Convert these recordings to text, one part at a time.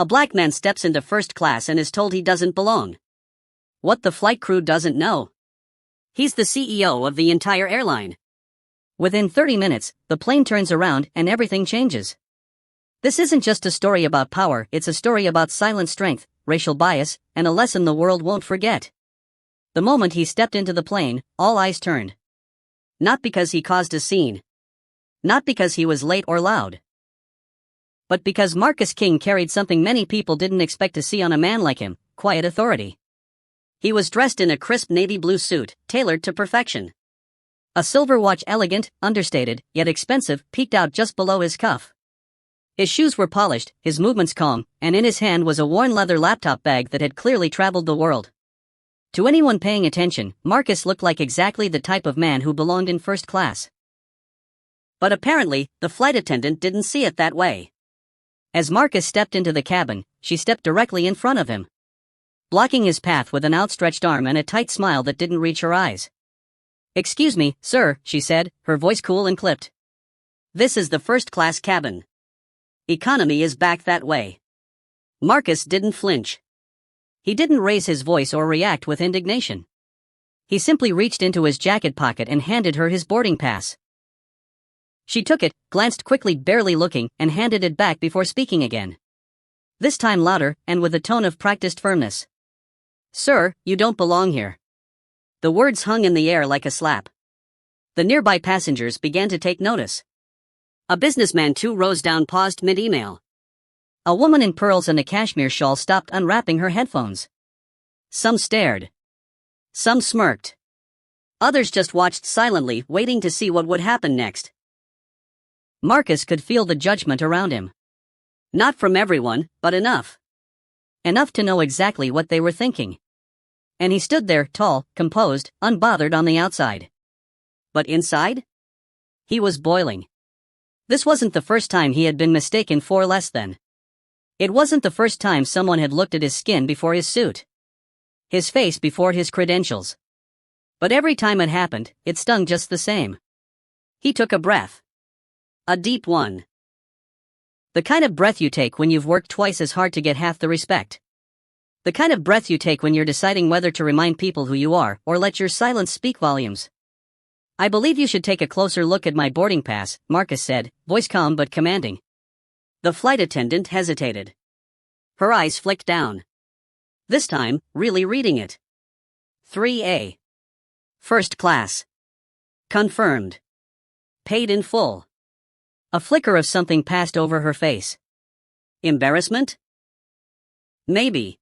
A black man steps into first class and is told he doesn't belong. What the flight crew doesn't know. He's the CEO of the entire airline. Within 30 minutes, the plane turns around and everything changes. This isn't just a story about power, it's a story about silent strength, racial bias, and a lesson the world won't forget. The moment he stepped into the plane, all eyes turned. Not because he caused a scene. Not because he was late or loud. But because Marcus King carried something many people didn't expect to see on a man like him: quiet authority. He was dressed in a crisp navy blue suit, tailored to perfection. A silver watch, elegant, understated, yet expensive, peeked out just below his cuff. His shoes were polished, his movements calm, and in his hand was a worn leather laptop bag that had clearly traveled the world. To anyone paying attention, Marcus looked like exactly the type of man who belonged in first class. But apparently, the flight attendant didn't see it that way. As Marcus stepped into the cabin, she stepped directly in front of him, blocking his path with an outstretched arm and a tight smile that didn't reach her eyes. "Excuse me, sir," she said, her voice cool and clipped. "This is the first-class cabin. Economy is back that way." Marcus didn't flinch. He didn't raise his voice or react with indignation. He simply reached into his jacket pocket and handed her his boarding pass. She took it, glanced quickly, barely looking, and handed it back before speaking again. This time louder, and with a tone of practiced firmness. "Sir, you don't belong here." The words hung in the air like a slap. The nearby passengers began to take notice. A businessman 2 rows down paused mid-email. A woman in pearls and a cashmere shawl stopped unwrapping her headphones. Some stared. Some smirked. Others just watched silently, waiting to see what would happen next. Marcus could feel the judgment around him. Not from everyone, but enough. Enough to know exactly what they were thinking. And he stood there, tall, composed, unbothered on the outside. But inside? He was boiling. This wasn't the first time he had been mistaken for less than. It wasn't the first time someone had looked at his skin before his suit. His face before his credentials. But every time it happened, it stung just the same. He took a breath. A deep one. The kind of breath you take when you've worked twice as hard to get half the respect. The kind of breath you take when you're deciding whether to remind people who you are or let your silence speak volumes. "I believe you should take a closer look at my boarding pass," Marcus said, voice calm but commanding. The flight attendant hesitated. Her eyes flicked down. This time, really reading it. 3A. First class. Confirmed. Paid in full. A flicker of something passed over her face. Embarrassment? Maybe.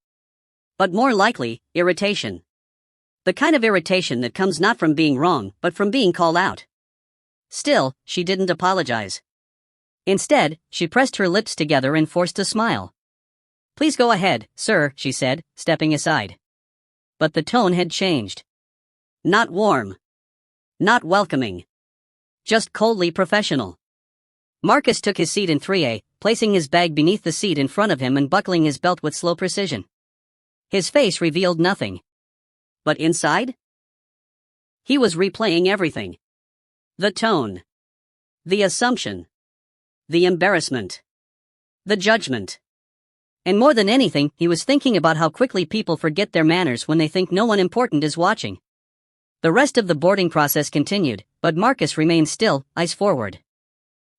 But more likely, irritation. The kind of irritation that comes not from being wrong, but from being called out. Still, she didn't apologize. Instead, she pressed her lips together and forced a smile. "Please go ahead, sir," she said, stepping aside. But the tone had changed. Not warm. Not welcoming. Just coldly professional. Marcus took his seat in 3A, placing his bag beneath the seat in front of him and buckling his belt with slow precision. His face revealed nothing. But inside? He was replaying everything. The tone. The assumption. The embarrassment. The judgment. And more than anything, he was thinking about how quickly people forget their manners when they think no one important is watching. The rest of the boarding process continued, but Marcus remained still, eyes forward.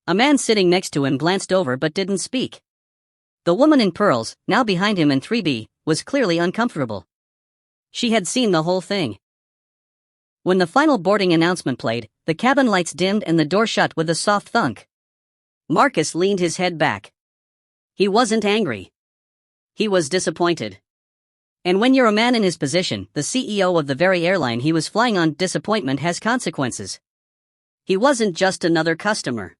A man sitting next to him glanced over but didn't speak. The woman in pearls, now behind him in 3B, was clearly uncomfortable. She had seen the whole thing. When the final boarding announcement played, the cabin lights dimmed and the door shut with a soft thunk. Marcus leaned his head back. He wasn't angry. He was disappointed. And when you're a man in his position, the CEO of the very airline he was flying on, disappointment has consequences. He wasn't just another customer.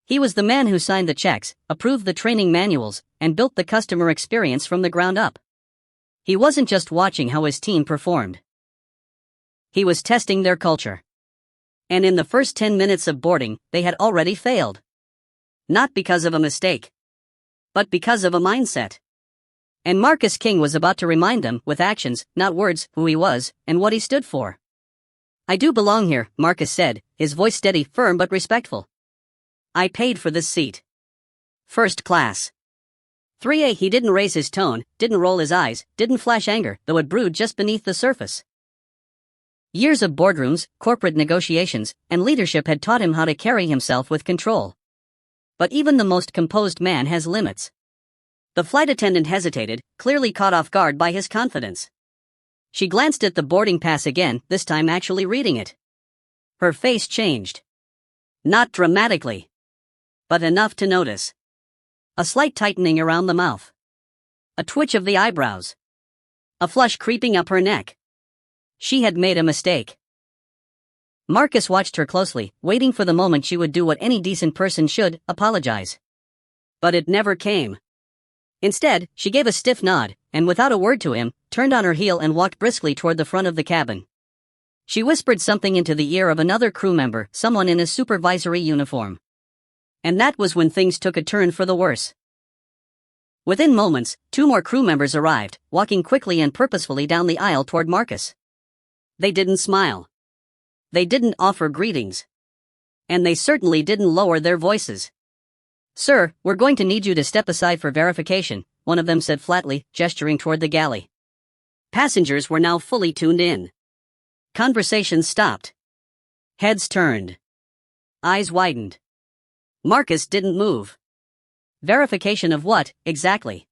He was the man who signed the checks, approved the training manuals, and built the customer experience from the ground up. He wasn't just watching how his team performed. He was testing their culture. And in the first 10 minutes of boarding, they had already failed. Not because of a mistake, but because of a mindset. And Marcus King was about to remind them, with actions, not words, who he was, and what he stood for. "I do belong here," Marcus said, his voice steady, firm but respectful. "I paid for this seat. First class. 3A. He didn't raise his tone, didn't roll his eyes, didn't flash anger, though it brewed just beneath the surface. Years of boardrooms, corporate negotiations, and leadership had taught him how to carry himself with control. But even the most composed man has limits. The flight attendant hesitated, clearly caught off guard by his confidence. She glanced at the boarding pass again, this time actually reading it. Her face changed. Not dramatically, but enough to notice. A slight tightening around the mouth. A twitch of the eyebrows. A flush creeping up her neck. She had made a mistake. Marcus watched her closely, waiting for the moment she would do what any decent person should, apologize. But it never came. Instead, she gave a stiff nod, and without a word to him, turned on her heel and walked briskly toward the front of the cabin. She whispered something into the ear of another crew member, someone in a supervisory uniform. And that was when things took a turn for the worse. Within moments, 2 more crew members arrived, walking quickly and purposefully down the aisle toward Marcus. They didn't smile. They didn't offer greetings. And they certainly didn't lower their voices. "Sir, we're going to need you to step aside for verification," one of them said flatly, gesturing toward the galley. Passengers were now fully tuned in. Conversations stopped. Heads turned. Eyes widened. Marcus didn't move. Verification of what, exactly?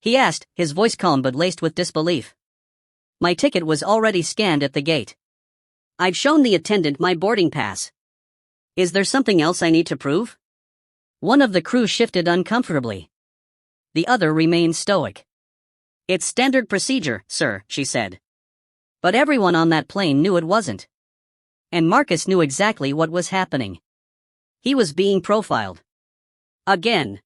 He asked, his voice calm but laced with disbelief. "My ticket was already scanned at the gate. I've shown the attendant my boarding pass. Is there something else I need to prove?" One of the crew shifted uncomfortably. The other remained stoic. "It's standard procedure, sir," she said. But everyone on that plane knew it wasn't. And Marcus knew exactly what was happening. He was being profiled. Again.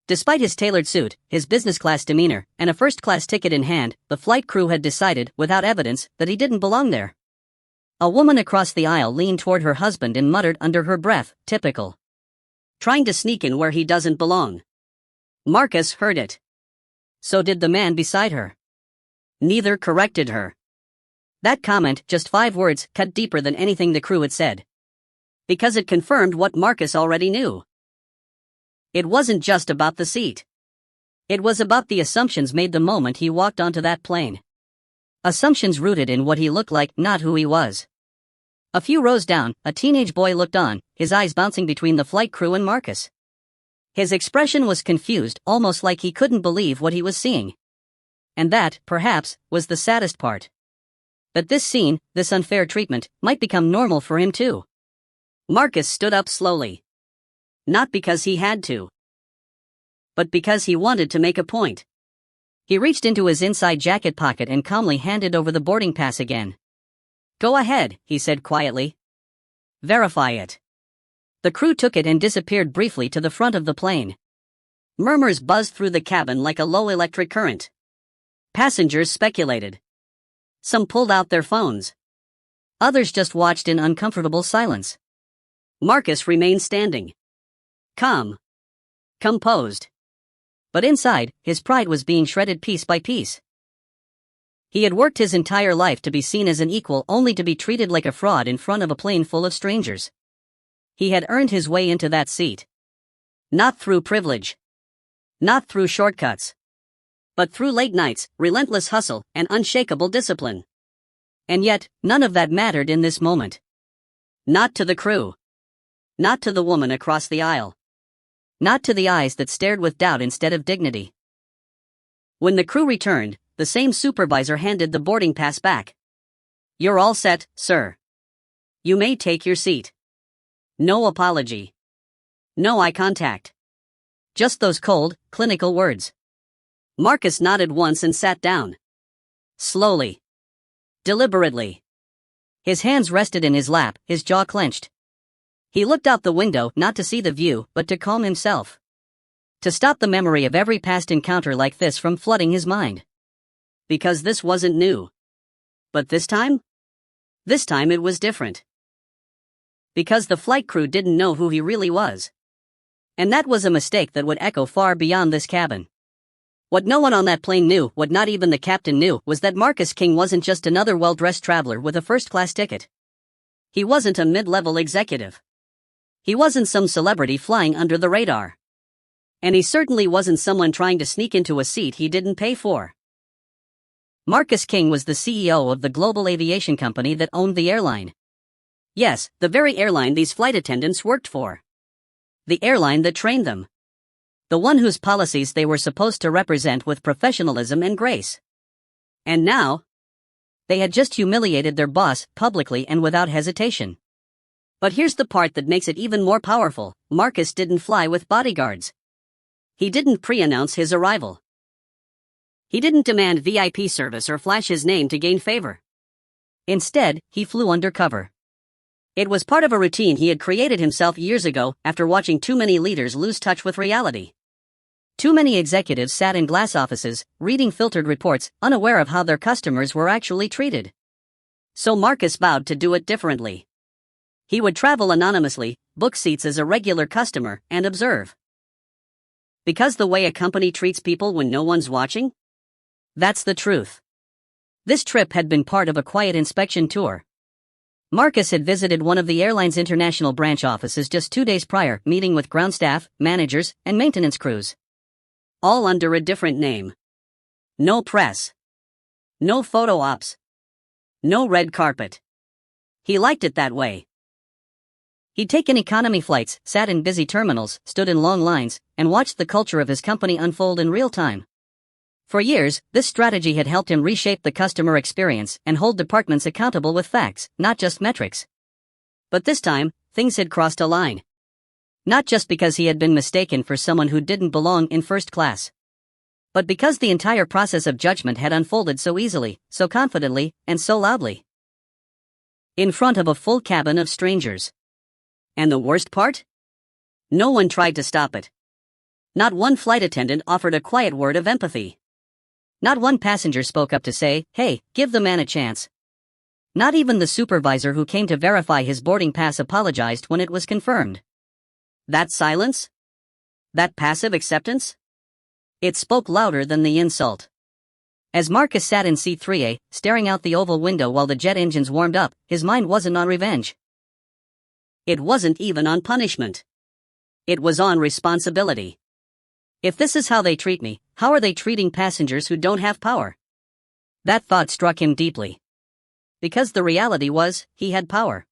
Despite his tailored suit, his business-class demeanor, and a first-class ticket in hand, the flight crew had decided, without evidence, that he didn't belong there. A woman across the aisle leaned toward her husband and muttered under her breath, "Typical. Trying to sneak in where he doesn't belong." Marcus heard it. So did the man beside her. Neither corrected her. That comment, just 5 words, cut deeper than anything the crew had said. Because it confirmed what Marcus already knew. It wasn't just about the seat. It was about the assumptions made the moment he walked onto that plane. Assumptions rooted in what he looked like, not who he was. A few rows down, a teenage boy looked on, his eyes bouncing between the flight crew and Marcus. His expression was confused, almost like he couldn't believe what he was seeing. And that, perhaps, was the saddest part. That this scene, this unfair treatment, might become normal for him too. Marcus stood up slowly. Not because he had to, but because he wanted to make a point. He reached into his inside jacket pocket and calmly handed over the boarding pass again. "Go ahead," he said quietly. "Verify it." The crew took it and disappeared briefly to the front of the plane. Murmurs buzzed through the cabin like a low electric current. Passengers speculated. Some pulled out their phones. Others just watched in uncomfortable silence. Marcus remained standing. Calm. Composed. But inside, his pride was being shredded piece by piece. He had worked his entire life to be seen as an equal, only to be treated like a fraud in front of a plane full of strangers. He had earned his way into that seat. Not through privilege. Not through shortcuts. But through late nights, relentless hustle, and unshakable discipline. And yet, none of that mattered in this moment. Not to the crew. Not to the woman across the aisle. Not to the eyes that stared with doubt instead of dignity. When the crew returned, the same supervisor handed the boarding pass back. "You're all set, sir. You may take your seat." No apology. No eye contact. Just those cold, clinical words. Marcus nodded once and sat down. Slowly. Deliberately. His hands rested in his lap, his jaw clenched. He looked out the window, not to see the view, but to calm himself. To stop the memory of every past encounter like this from flooding his mind. Because this wasn't new. But this time? This time it was different. Because the flight crew didn't know who he really was. And that was a mistake that would echo far beyond this cabin. What no one on that plane knew, what not even the captain knew, was that Marcus King wasn't just another well-dressed traveler with a first-class ticket. He wasn't a mid-level executive. He wasn't some celebrity flying under the radar. And he certainly wasn't someone trying to sneak into a seat he didn't pay for. Marcus King was the CEO of the global aviation company that owned the airline. Yes, the very airline these flight attendants worked for. The airline that trained them. The one whose policies they were supposed to represent with professionalism and grace. And now, they had just humiliated their boss publicly and without hesitation. But here's the part that makes it even more powerful. Marcus didn't fly with bodyguards. He didn't pre-announce his arrival. He didn't demand VIP service or flash his name to gain favor. Instead, he flew undercover. It was part of a routine he had created himself years ago after watching too many leaders lose touch with reality. Too many executives sat in glass offices, reading filtered reports, unaware of how their customers were actually treated. So Marcus vowed to do it differently. He would travel anonymously, book seats as a regular customer, and observe. Because the way a company treats people when no one's watching? That's the truth. This trip had been part of a quiet inspection tour. Marcus had visited one of the airline's international branch offices just 2 days prior, meeting with ground staff, managers, and maintenance crews. All under a different name. No press. No photo ops. No red carpet. He liked it that way. He'd taken economy flights, sat in busy terminals, stood in long lines, and watched the culture of his company unfold in real time. For years, this strategy had helped him reshape the customer experience and hold departments accountable with facts, not just metrics. But this time, things had crossed a line. Not just because he had been mistaken for someone who didn't belong in first class, but because the entire process of judgment had unfolded so easily, so confidently, and so loudly. In front of a full cabin of strangers. And the worst part? No one tried to stop it. Not one flight attendant offered a quiet word of empathy. Not one passenger spoke up to say, "Hey, give the man a chance." Not even the supervisor who came to verify his boarding pass apologized when it was confirmed. That silence? That passive acceptance? It spoke louder than the insult. As Marcus sat in C3A, staring out the oval window while the jet engines warmed up, his mind wasn't on revenge. It wasn't even on punishment. It was on responsibility. If this is how they treat me, how are they treating passengers who don't have power? That thought struck him deeply. Because the reality was, he had power.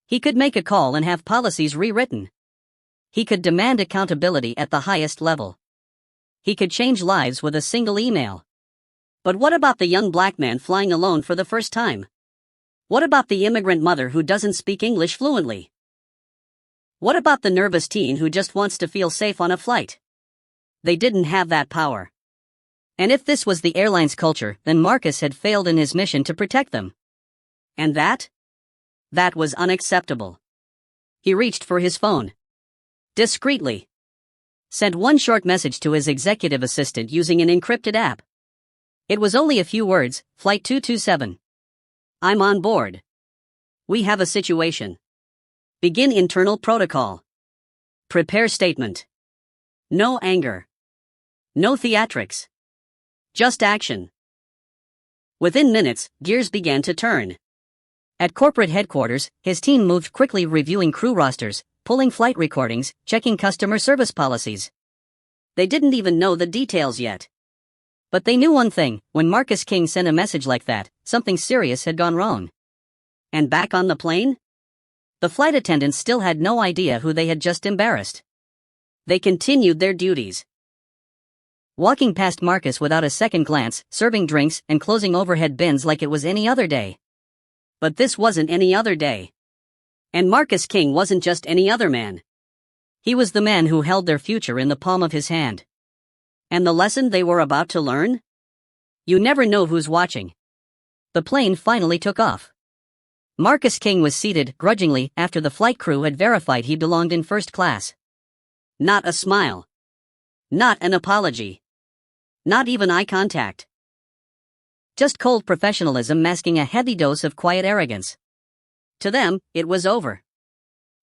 He could make a call and have policies rewritten. He could demand accountability at the highest level. He could change lives with a single email. But what about the young black man flying alone for the first time? What about the immigrant mother who doesn't speak English fluently? What about the nervous teen who just wants to feel safe on a flight? They didn't have that power. And if this was the airline's culture, then Marcus had failed in his mission to protect them. And that? That was unacceptable. He reached for his phone. Discreetly. Sent one short message to his executive assistant using an encrypted app. It was only a few words, Flight 227. I'm on board. We have a situation. Begin internal protocol. Prepare statement. No anger. No theatrics. Just action. Within minutes, gears began to turn. At corporate headquarters, his team moved quickly reviewing crew rosters, pulling flight recordings, checking customer service policies. They didn't even know the details yet. But they knew one thing: when Marcus King sent a message like that, something serious had gone wrong. And back on the plane? The flight attendants still had no idea who they had just embarrassed. They continued their duties. Walking past Marcus without a second glance, serving drinks and closing overhead bins like it was any other day. But this wasn't any other day. And Marcus King wasn't just any other man. He was the man who held their future in the palm of his hand. And the lesson they were about to learn? You never know who's watching. The plane finally took off. Marcus King was seated, grudgingly, after the flight crew had verified he belonged in first class. Not a smile. Not an apology. Not even eye contact. Just cold professionalism masking a heavy dose of quiet arrogance. To them, it was over.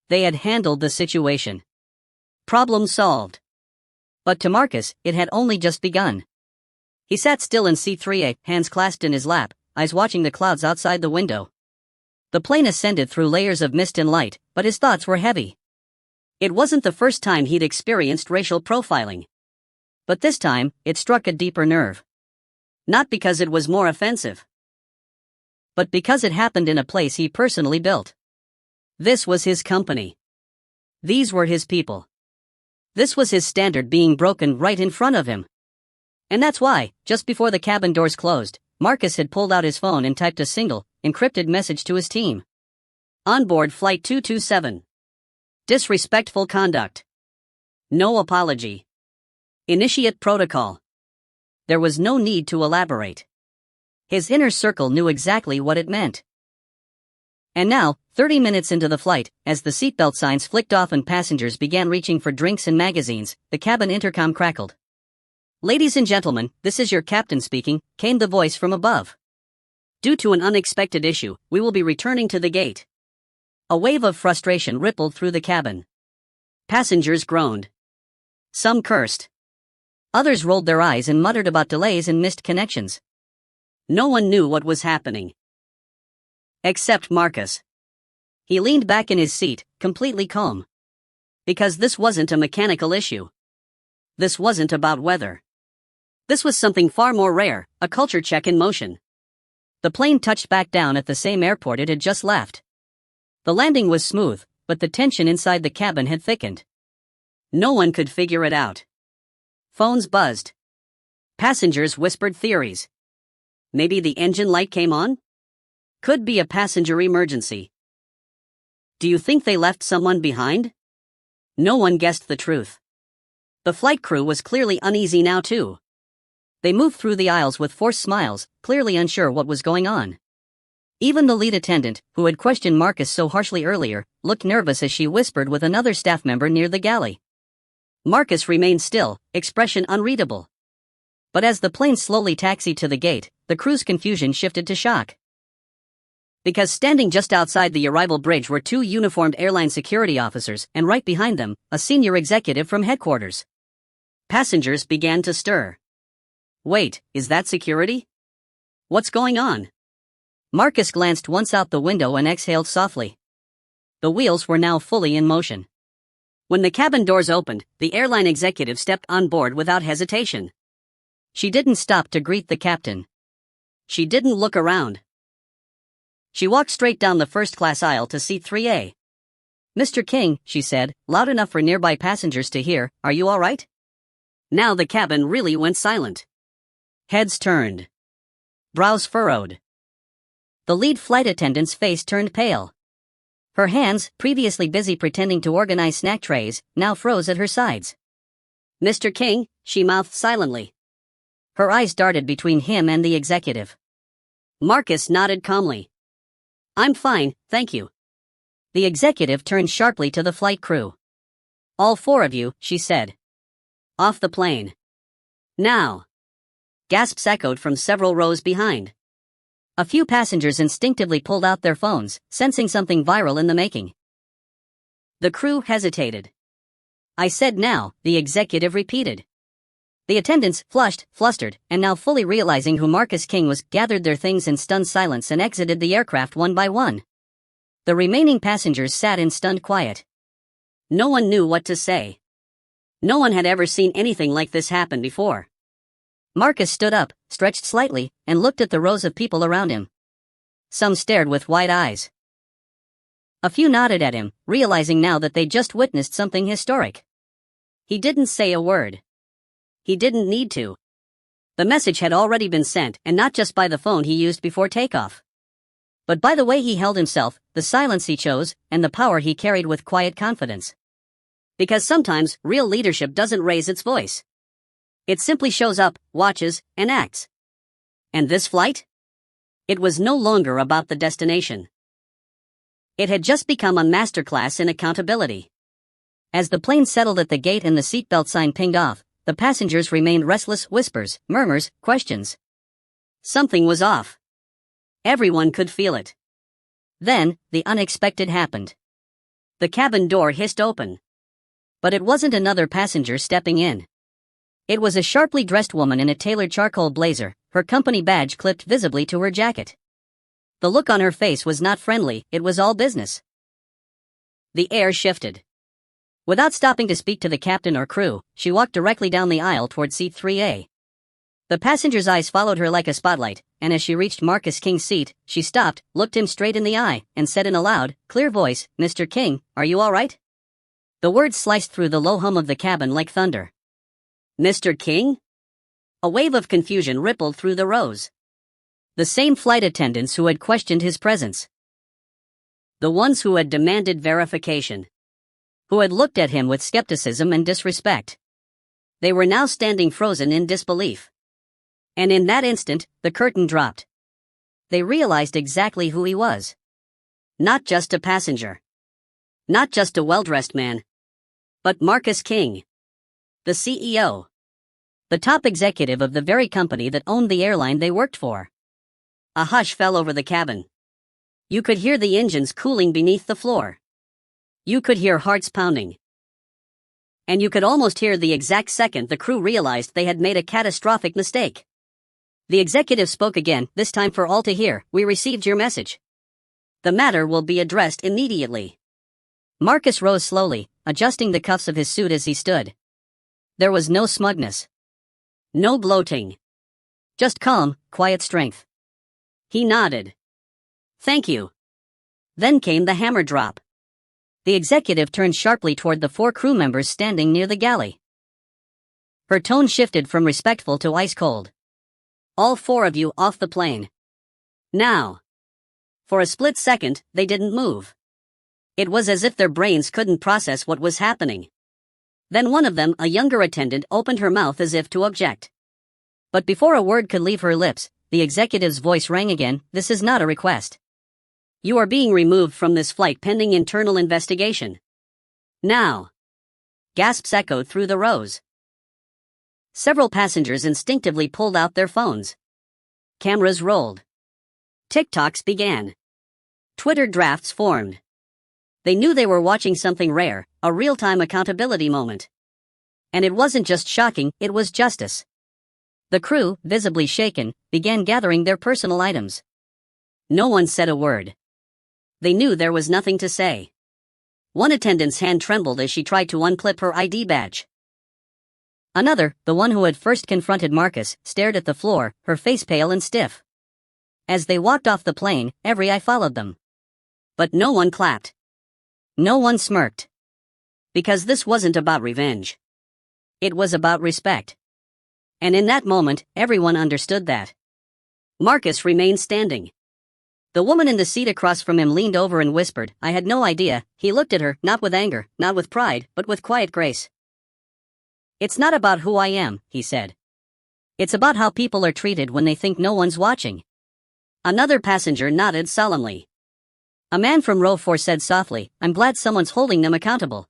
They had handled the situation. Problem solved. But to Marcus, it had only just begun. He sat still in C3A, hands clasped in his lap, eyes watching the clouds outside the window. The plane ascended through layers of mist and light, but his thoughts were heavy. It wasn't the first time he'd experienced racial profiling. But this time, it struck a deeper nerve. Not because it was more offensive, but because it happened in a place he personally built. This was his company. These were his people. This was his standard being broken right in front of him. And that's why, just before the cabin doors closed, Marcus had pulled out his phone and typed a single, encrypted message to his team. On board Flight 227. Disrespectful conduct. No apology. Initiate protocol. There was no need to elaborate. His inner circle knew exactly what it meant. And now, 30 minutes into the flight, as the seatbelt signs flicked off and passengers began reaching for drinks and magazines, the cabin intercom crackled. "Ladies and gentlemen, this is your captain speaking," came the voice from above. "Due to an unexpected issue, we will be returning to the gate." A wave of frustration rippled through the cabin. Passengers groaned. Some cursed. Others rolled their eyes and muttered about delays and missed connections. No one knew what was happening. Except Marcus. He leaned back in his seat, completely calm. Because this wasn't a mechanical issue. This wasn't about weather. This was something far more rare, a culture check in motion. The plane touched back down at the same airport it had just left. The landing was smooth, but the tension inside the cabin had thickened. No one could figure it out. Phones buzzed. Passengers whispered theories. Maybe the engine light came on? Could be a passenger emergency. Do you think they left someone behind? No one guessed the truth. The flight crew was clearly uneasy now too. They moved through the aisles with forced smiles, clearly unsure what was going on. Even the lead attendant, who had questioned Marcus so harshly earlier, looked nervous as she whispered with another staff member near the galley. Marcus remained still, expression unreadable. But as the plane slowly taxied to the gate, the crew's confusion shifted to shock. Because standing just outside the arrival bridge were two uniformed airline security officers, and right behind them, a senior executive from headquarters. Passengers began to stir. Wait, is that security? What's going on? Marcus glanced once out the window and exhaled softly. The wheels were now fully in motion. When the cabin doors opened, the airline executive stepped on board without hesitation. She didn't stop to greet the captain. She didn't look around. She walked straight down the first-class aisle to seat 3A. "Mr. King," she said, loud enough for nearby passengers to hear, "are you all right?" Now the cabin really went silent. Heads turned. Brows furrowed. The lead flight attendant's face turned pale. Her hands, previously busy pretending to organize snack trays, now froze at her sides. "Mr. King," she mouthed silently. Her eyes darted between him and the executive. Marcus nodded calmly. "I'm fine, thank you." The executive turned sharply to the flight crew. "All four of you," she said. "Off the plane. Now." Gasps echoed from several rows behind. A few passengers instinctively pulled out their phones, sensing something viral in the making. The crew hesitated. "I said now," the executive repeated. The attendants, flushed, flustered, and now fully realizing who Marcus King was, gathered their things in stunned silence and exited the aircraft one by one. The remaining passengers sat in stunned quiet. No one knew what to say. No one had ever seen anything like this happen before. Marcus stood up, stretched slightly, and looked at the rows of people around him. Some stared with wide eyes. A few nodded at him, realizing now that they'd just witnessed something historic. He didn't say a word. He didn't need to. The message had already been sent, and not just by the phone he used before takeoff, but by the way he held himself, the silence he chose, and the power he carried with quiet confidence. Because sometimes, real leadership doesn't raise its voice. It simply shows up, watches, and acts. And this flight? It was no longer about the destination. It had just become a masterclass in accountability. As the plane settled at the gate and the seatbelt sign pinged off, the passengers remained restless, whispers, murmurs, questions. Something was off. Everyone could feel it. Then, the unexpected happened. The cabin door hissed open. But it wasn't another passenger stepping in. It was a sharply dressed woman in a tailored charcoal blazer, her company badge clipped visibly to her jacket. The look on her face was not friendly, it was all business. The air shifted. Without stopping to speak to the captain or crew, she walked directly down the aisle toward seat 3A. The passenger's eyes followed her like a spotlight, and as she reached Marcus King's seat, she stopped, looked him straight in the eye, and said in a loud, clear voice, "Mr. King, are you all right?" The words sliced through the low hum of the cabin like thunder. "Mr. King?" A wave of confusion rippled through the rows. The same flight attendants who had questioned his presence. The ones who had demanded verification. Who had looked at him with skepticism and disrespect. They were now standing frozen in disbelief. And in that instant, the curtain dropped. They realized exactly who he was. Not just a passenger. Not just a well-dressed man. But Marcus King. The CEO. The top executive of the very company that owned the airline they worked for. A hush fell over the cabin. You could hear the engines cooling beneath the floor. You could hear hearts pounding. And you could almost hear the exact second the crew realized they had made a catastrophic mistake. The executive spoke again, this time for all to hear. "We received your message. The matter will be addressed immediately." Marcus rose slowly, adjusting the cuffs of his suit as he stood. There was no smugness. No gloating. Just calm, quiet strength. He nodded. "Thank you." Then came the hammer drop. The executive turned sharply toward the 4 crew members standing near the galley. Her tone shifted from respectful to ice cold. "All 4 of you off the plane. Now." For a split second, they didn't move. It was as if their brains couldn't process what was happening. Then one of them, a younger attendant, opened her mouth as if to object. But before a word could leave her lips, the executive's voice rang again, "This is not a request. You are being removed from this flight pending internal investigation. Now." Gasps echoed through the rows. Several passengers instinctively pulled out their phones. Cameras rolled. TikToks began. Twitter drafts formed. They knew they were watching something rare, a real-time accountability moment. And it wasn't just shocking, it was justice. The crew, visibly shaken, began gathering their personal items. No one said a word. They knew there was nothing to say. One attendant's hand trembled as she tried to unclip her ID badge. Another, the one who had first confronted Marcus, stared at the floor, her face pale and stiff. As they walked off the plane, every eye followed them. But no one clapped. No one smirked. Because this wasn't about revenge. It was about respect. And in that moment, everyone understood that. Marcus remained standing. The woman in the seat across from him leaned over and whispered, "I had no idea." He looked at her, not with anger, not with pride, but with quiet grace. "It's not about who I am," he said. "It's about how people are treated when they think no one's watching." Another passenger nodded solemnly. A man from row 4 said softly, "I'm glad someone's holding them accountable."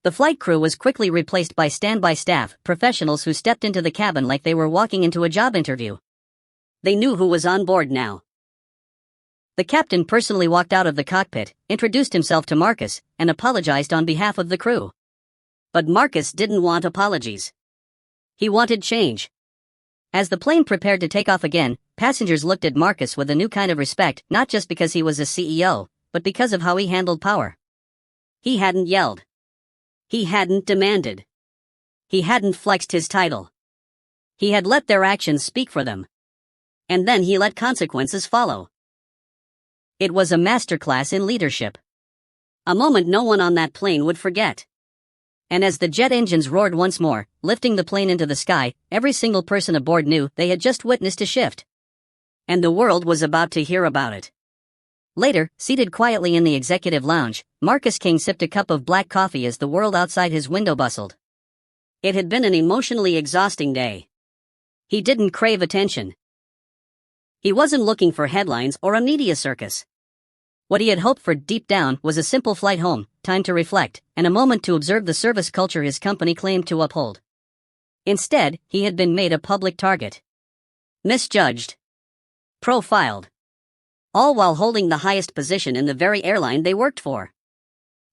The flight crew was quickly replaced by standby staff, professionals who stepped into the cabin like they were walking into a job interview. They knew who was on board now. The captain personally walked out of the cockpit, introduced himself to Marcus, and apologized on behalf of the crew. But Marcus didn't want apologies. He wanted change. As the plane prepared to take off again, passengers looked at Marcus with a new kind of respect, not just because he was a CEO, but because of how he handled power. He hadn't yelled. He hadn't demanded. He hadn't flexed his title. He had let their actions speak for them. And then he let consequences follow. It was a masterclass in leadership. A moment no one on that plane would forget. And as the jet engines roared once more, lifting the plane into the sky, every single person aboard knew they had just witnessed a shift. And the world was about to hear about it. Later, seated quietly in the executive lounge, Marcus King sipped a cup of black coffee as the world outside his window bustled. It had been an emotionally exhausting day. He didn't crave attention. He wasn't looking for headlines or a media circus. What he had hoped for deep down was a simple flight home, time to reflect, and a moment to observe the service culture his company claimed to uphold. Instead, he had been made a public target. Misjudged. Profiled. All while holding the highest position in the very airline they worked for.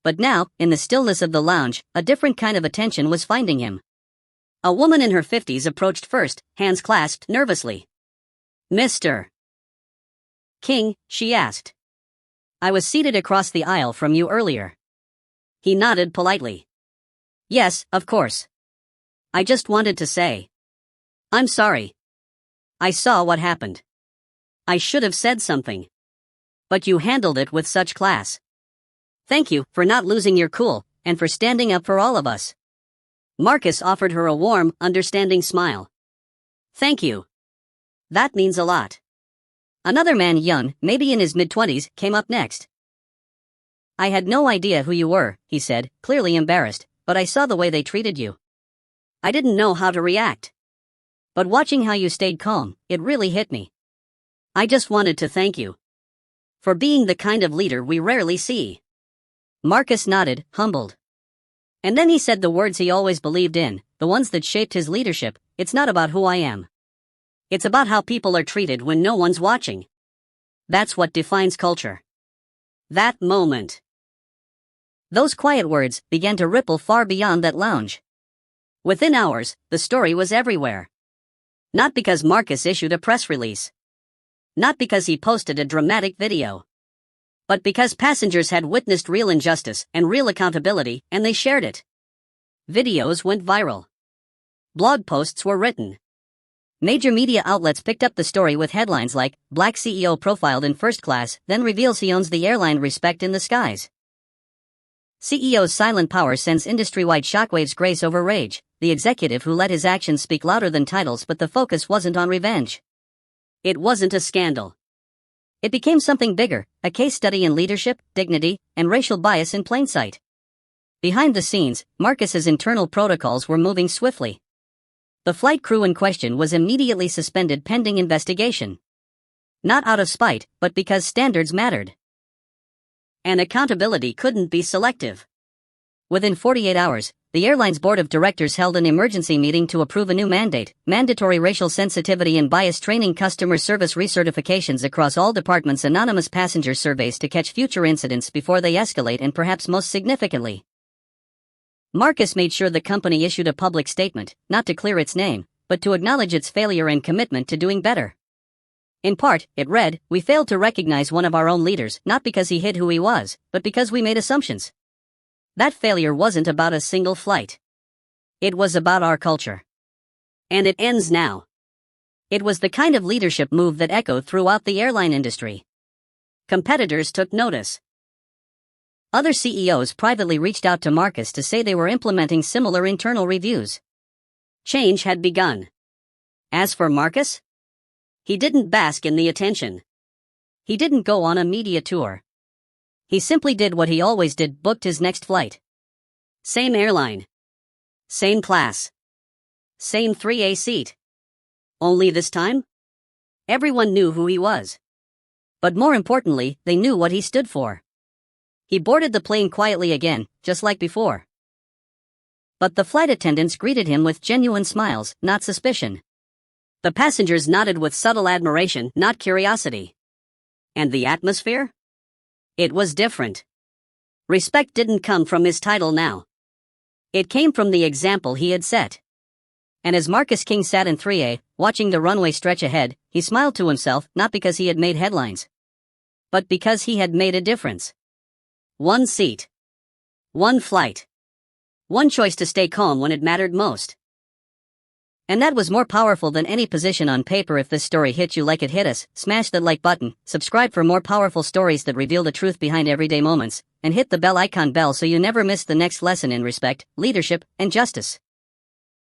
But now, in the stillness of the lounge, a different kind of attention was finding him. A woman in her 50s approached first, hands clasped nervously. "Mr. King," she asked. "I was seated across the aisle from you earlier." He nodded politely. Yes, of course. I just wanted to say. I'm sorry. I saw what happened. I should have said something. But you handled it with such class. Thank you for not losing your cool, and for standing up for all of us. Marcus offered her a warm, understanding smile. Thank you. That means a lot. Another man, young, maybe in his mid-20s, came up next. I had no idea who you were, he said, clearly embarrassed, but I saw the way they treated you. I didn't know how to react. But watching how you stayed calm, it really hit me. I just wanted to thank you. For being the kind of leader we rarely see. Marcus nodded, humbled. And then he said the words he always believed in, the ones that shaped his leadership: it's not about who I am. It's about how people are treated when no one's watching. That's what defines culture. That moment. Those quiet words began to ripple far beyond that lounge. Within hours, the story was everywhere. Not because Marcus issued a press release. Not because he posted a dramatic video. But because passengers had witnessed real injustice and real accountability, and they shared it. Videos went viral. Blog posts were written. Major media outlets picked up the story with headlines like, "Black CEO profiled in first class, then reveals he owns the airline, respect in the skies." CEO's silent power sends industry-wide shockwaves, grace over rage. The executive who let his actions speak louder than titles, but the focus wasn't on revenge. It wasn't a scandal. It became something bigger, a case study in leadership, dignity, and racial bias in plain sight. Behind the scenes, Marcus's internal protocols were moving swiftly. The flight crew in question was immediately suspended pending investigation. Not out of spite, but because standards mattered. And accountability couldn't be selective. Within 48 hours, the airline's board of directors held an emergency meeting to approve a new mandate: mandatory racial sensitivity and bias training, customer service recertifications across all departments, anonymous passenger surveys to catch future incidents before they escalate, and perhaps most significantly, Marcus made sure the company issued a public statement, not to clear its name, but to acknowledge its failure and commitment to doing better. In part, it read, "We failed to recognize one of our own leaders, not because he hid who he was, but because we made assumptions." That failure wasn't about a single flight. It was about our culture. And it ends now. It was the kind of leadership move that echoed throughout the airline industry. Competitors took notice. Other CEOs privately reached out to Marcus to say they were implementing similar internal reviews. Change had begun. As for Marcus, he didn't bask in the attention. He didn't go on a media tour. He simply did what he always did: booked his next flight. Same airline. Same class. Same 3A seat. Only this time, everyone knew who he was. But more importantly, they knew what he stood for. He boarded the plane quietly again, just like before. But the flight attendants greeted him with genuine smiles, not suspicion. The passengers nodded with subtle admiration, not curiosity. And the atmosphere? It was different. Respect didn't come from his title now. It came from the example he had set. And as Marcus King sat in 3A, watching the runway stretch ahead, he smiled to himself, not because he had made headlines, but because he had made a difference. One seat. One flight. One choice to stay calm when it mattered most. And that was more powerful than any position on paper. If this story hit you like it hit us, smash that like button, subscribe for more powerful stories that reveal the truth behind everyday moments, and hit the bell icon so you never miss the next lesson in respect, leadership, and justice.